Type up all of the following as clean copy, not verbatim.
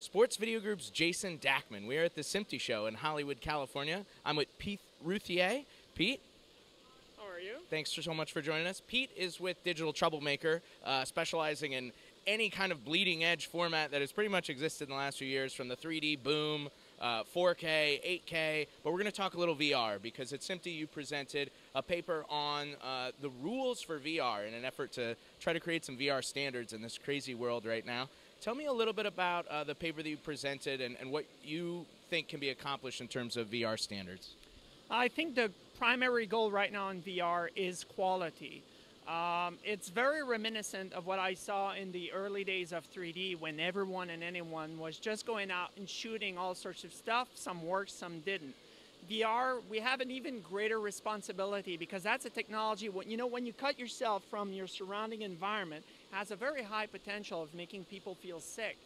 Sports Video Group's Jason Dackman. We are at the SMPTE show in Hollywood, California. I'm with Pierre Routhier. Pete? How are you? Thanks so much for joining us. Pete is with Digital Troublemaker, specializing in any kind of bleeding edge format that has pretty much existed in the last few years, from the 3D boom, 4K, 8K, but we're going to talk a little VR because at SMPTE you presented a paper on the rules for VR in an effort to try to create some VR standards in this crazy world right now. Tell me a little bit about the paper that you presented and what you think can be accomplished in terms of VR standards. I think the primary goal right now in VR is quality. It's very reminiscent of what I saw in the early days of 3D when everyone and anyone was just going out and shooting all sorts of stuff. Some worked, some didn't. VR, we have an even greater responsibility because that's a technology, when you cut yourself from your surrounding environment, has a very high potential of making people feel sick.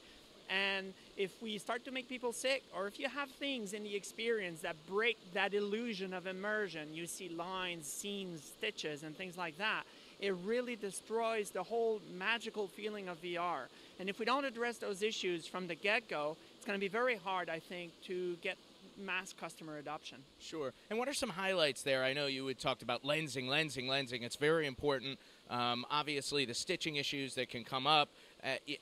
And if we start to make people sick, or if you have things in the experience that break that illusion of immersion, you see lines, seams, stitches, and things like that, it really destroys the whole magical feeling of VR. And if we don't address those issues from the get-go, it's going to be very hard, I think, to get mass customer adoption. Sure. And what are some highlights there? I know you had talked about lensing. It's very important. Obviously, the stitching issues that can come up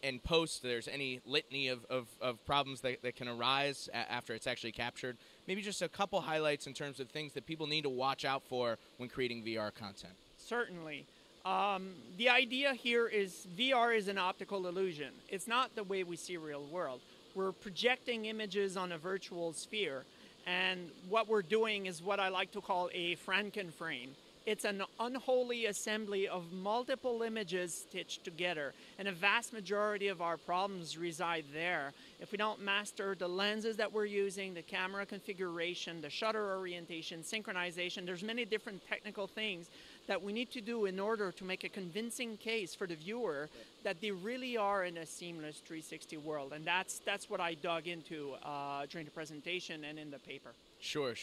in post, there's any litany of problems that can arise after it's actually captured. Maybe just a couple highlights in terms of things that people need to watch out for when creating VR content. Certainly. The idea here is VR is an optical illusion. It's not the way we see real world. We're projecting images on a virtual sphere, and what we're doing is what I like to call a Frankenframe. It's an unholy assembly of multiple images stitched together, and a vast majority of our problems reside there. If we don't master the lenses that we're using, the camera configuration, the shutter orientation, synchronization, there's many different technical things that we need to do in order to make a convincing case for the viewer that they really are in a seamless 360 world. And that's what I dug into during the presentation and in the paper. Sure.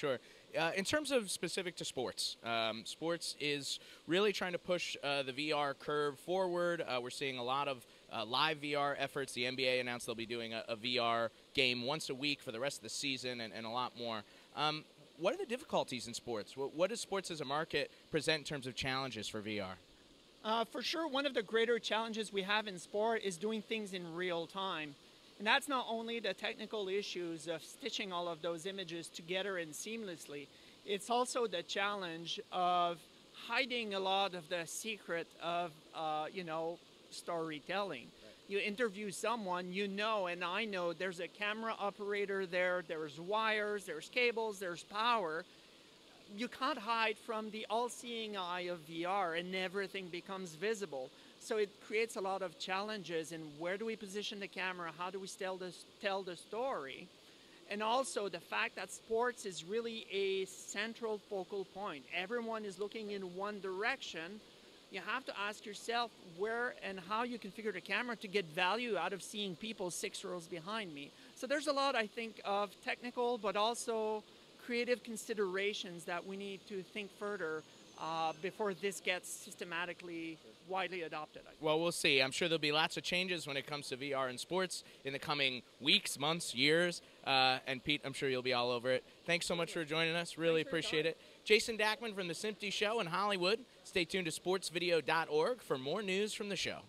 In terms of specific to sports, sports is really trying to push the VR curve forward. We're seeing a lot of live VR efforts. The NBA announced they'll be doing a VR game once a week for the rest of the season and a lot more. What are the difficulties in sports? What does sports as a market present in terms of challenges for VR? For sure, one of the greater challenges we have in sport is doing things in real time. And that's not only the technical issues of stitching all of those images together and seamlessly, it's also the challenge of hiding a lot of the secret of, storytelling. Right. You interview someone, and I know there's a camera operator there, there's wires, there's cables, there's power. You can't hide from the all-seeing eye of VR, and everything becomes visible. So it creates a lot of challenges in where do we position the camera, how do we tell the story, and also the fact that sports is really a central focal point. Everyone is looking in one direction. You have to ask yourself where and how you configure the camera to get value out of seeing people 6 rows behind me. So there's a lot, I think, of technical but also creative considerations that we need to think further before this gets systematically widely adopted. Well, we'll see. I'm sure there'll be lots of changes when it comes to VR and sports in the coming weeks, months, years. And Pete, I'm sure you'll be all over it. Thanks so much for joining us. Really appreciate it. Jason Dackman from the SMPTE show in Hollywood. Stay tuned to sportsvideo.org for more news from the show.